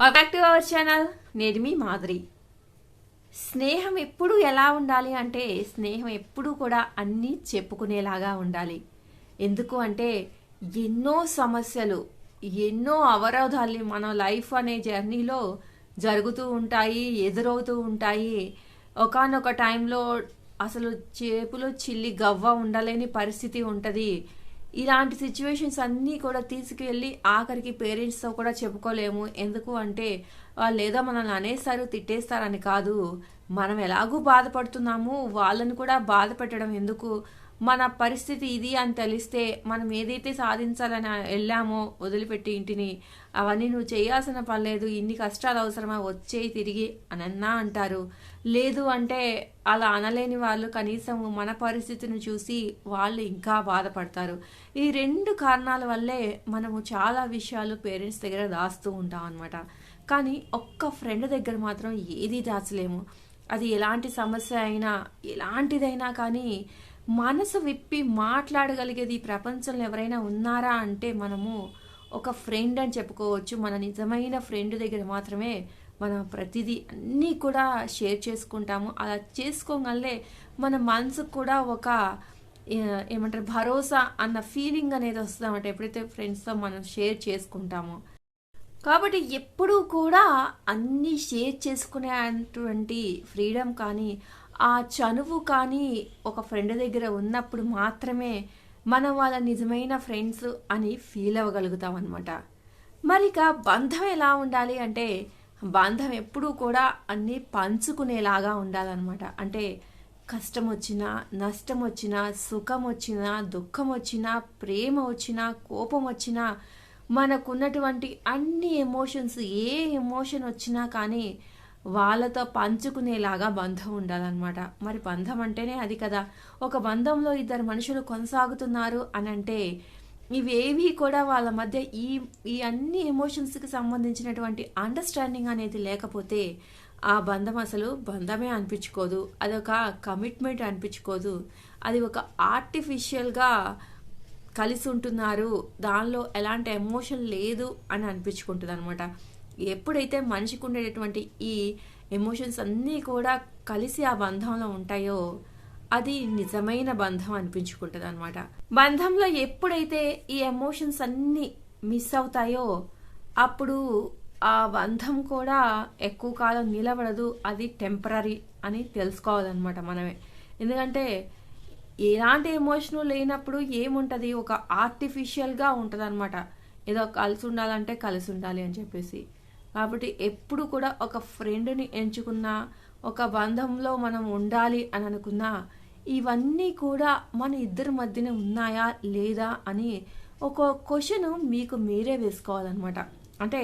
Back to our channel. నేను మీ మాధురి. స్నేహం ఎప్పుడు ఎలా ఉండాలి అంటే స్నేహం ఎప్పుడు కూడా అన్నీ చెప్పుకునేలాగా ఉండాలి. ఎందుకు అంటే ఎన్నో సమస్యలు, ఎన్నో అవరోధాలు మన లైఫ్ అనే జర్నీలో జరుగుతూ ఉంటాయి, ఎదురవుతూ ఉంటాయి. ఒకానొక టైంలో అసలు చేపులో చిల్లి గవ్వ ఉండలేని పరిస్థితి ఉంటుంది. ఇలాంటి సిచ్యువేషన్స్ అన్నీ కూడా తీసుకువెళ్ళి ఆఖరికి పేరెంట్స్తో కూడా చెప్పుకోలేము. ఎందుకు అంటే వాళ్ళు ఏదో మనల్ని అనేస్తారు, తిట్టేస్తారని కాదు. మనం ఎలాగూ బాధపడుతున్నాము, వాళ్ళని కూడా బాధ పెట్టడం ఎందుకు? మన పరిస్థితి ఇది అని తెలిస్తే మనం ఏదైతే సాధించాలని వెళ్ళామో వదిలిపెట్టి ఇంటిని, అవన్నీ నువ్వు చేయాల్సిన పని లేదు, ఇన్ని కష్టాలు అవసరమా, వచ్చేయి తిరిగి అని అన్నా అంటారు. లేదు అంటే అలా అనలేని వాళ్ళు కనీసం మన పరిస్థితిని చూసి వాళ్ళు ఇంకా బాధపడతారు. ఈ రెండు కారణాల వల్లే మనము చాలా విషయాలు పేరెంట్స్ దగ్గర దాస్తూ ఉంటాం అనమాట. కానీ ఒక్క ఫ్రెండ్ దగ్గర మాత్రం ఏది దాచలేము. అది ఎలాంటి సమస్య అయినా, ఎలాంటిదైనా కానీ మనసు విప్పి మాట్లాడగలిగేది ఈ ప్రపంచంలో ఎవరైనా ఉన్నారా అంటే మనము ఒక ఫ్రెండ్ అని చెప్పుకోవచ్చు. మన నిజమైన ఫ్రెండ్ దగ్గర మాత్రమే మనం ప్రతిదీ అన్నీ కూడా షేర్ చేసుకుంటాము. అలా చేసుకోగలే మన మనసుకు కూడా ఒక ఏమంటారు భరోసా అన్న ఫీలింగ్ అనేది వస్తుందన్నమాట ఎప్పుడైతే ఫ్రెండ్స్తో మనం షేర్ చేసుకుంటామో. కాబట్టి ఎప్పుడూ కూడా అన్నీ షేర్ చేసుకునేటువంటి ఫ్రీడమ్ కానీ ఆ చనువు కానీ ఒక ఫ్రెండ్ దగ్గర ఉన్నప్పుడు మాత్రమే మనం వాళ్ళ నిజమైన ఫ్రెండ్స్ అని ఫీల్ అవ్వగలుగుతాం అనమాట. మరి ఇక బంధం ఎలా ఉండాలి అంటే బంధం ఎప్పుడూ కూడా అన్నీ పంచుకునేలాగా ఉండాలన్నమాట. అంటే కష్టం వచ్చినా, నష్టం వచ్చినా, సుఖం వచ్చినా, దుఃఖం వచ్చినా, ప్రేమ వచ్చినా, కోపం వచ్చినా, మనకున్నటువంటి అన్ని ఎమోషన్స్, ఏ ఎమోషన్ వచ్చినా కానీ వాళ్ళతో పంచుకునేలాగా బంధం ఉండాలన్నమాట. మరి బంధం అంటేనే అది కదా. ఒక బంధంలో ఇద్దరు మనుషులు కొనసాగుతున్నారు అని అంటే ఇవేవి కూడా వాళ్ళ మధ్య ఈ అన్ని ఎమోషన్స్కి సంబంధించినటువంటి అండర్స్టాండింగ్ అనేది లేకపోతే ఆ బంధం అసలు బంధమే అనిపించుకోదు, అదొక కమిట్మెంట్ అనిపించుకోదు. అది ఒక ఆర్టిఫిషియల్గా కలిసి ఉంటున్నారు, దానిలో ఎలాంటి ఎమోషన్ లేదు అని అనిపించుకుంటుంది అనమాట. ఎప్పుడైతే మనిషికి ఉండేటటువంటి ఈ ఎమోషన్స్ అన్నీ కూడా కలిసి ఆ బంధంలో ఉంటాయో అది నిజమైన బంధం అనిపించుకుంటుంది అనమాట. బంధంలో ఎప్పుడైతే ఈ ఎమోషన్స్ అన్నీ మిస్ అవుతాయో అప్పుడు ఆ బంధం కూడా ఎక్కువ కాలం నిలబడదు, అది టెంపరీ అని తెలుసుకోవాలన్నమాట మనమే. ఎందుకంటే ఎలాంటి ఎమోషన్ లేనప్పుడు ఏముంటుంది, ఒక ఆర్టిఫిషియల్గా ఉంటుంది అనమాట. ఏదో కలిసి ఉండాలంటే కలిసి ఉండాలి అని చెప్పేసి. కాబట్టి ఎప్పుడు కూడా ఒక ఫ్రెండ్ని ఎంచుకున్నా, ఒక బంధంలో మనం ఉండాలి అని అనుకున్నా ఇవన్నీ కూడా మన ఇద్దరి మధ్యన ఉన్నాయా లేదా అని ఒక క్వశ్చన్ మీకు మీరే వేసుకోవాలన్నమాట. అంటే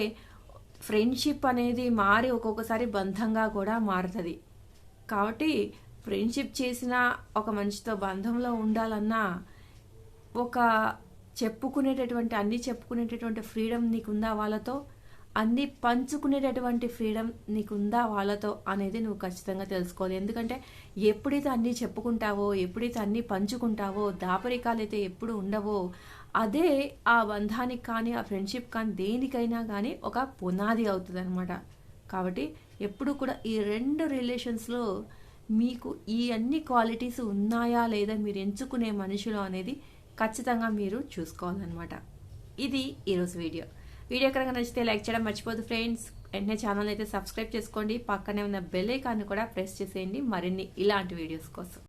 ఫ్రెండ్షిప్ అనేది మారి ఒక్కొక్కసారి బంధంగా కూడా మారుతుంది. కాబట్టి ఫ్రెండ్షిప్ చేసిన ఒక మనిషితో బంధంలో ఉండాలన్నా ఒక అన్నీ చెప్పుకునేటటువంటి ఫ్రీడమ్ నీకుందా వాళ్ళతో, అన్నీ పంచుకునేటటువంటి ఫ్రీడమ్ నీకుందా వాళ్ళతో అనేది నువ్వు ఖచ్చితంగా తెలుసుకోవాలి. ఎందుకంటే ఎప్పుడైతే అన్నీ చెప్పుకుంటావో, ఎప్పుడైతే అన్నీ పంచుకుంటావో, దాపరికాలు అయితే ఎప్పుడు ఉండవో అదే ఆ బంధానికి కానీ ఆ ఫ్రెండ్షిప్ కానీ దేనికైనా కానీ ఒక పునాది అవుతుంది అనమాట. కాబట్టి ఎప్పుడు కూడా ఈ రెండు రిలేషన్స్లో మీకు ఈ అన్ని క్వాలిటీస్ ఉన్నాయా లేదా మీరు ఎంచుకునే మనుషులు అనేది ఖచ్చితంగా మీరు చూసుకోవాలన్నమాట. ఇది ఈరోజు వీడియో కనుక నచ్చితే లైక్ చేయడం మర్చిపోదు ఫ్రెండ్స్. వెంటనే ఛానల్ అయితే సబ్స్క్రైబ్ చేసుకోండి, పక్కనే ఉన్న బెల్ ఐకాన్ కూడా ప్రెస్ చేసేయండి మరిన్ని ఇలాంటి వీడియోస్ కోసం.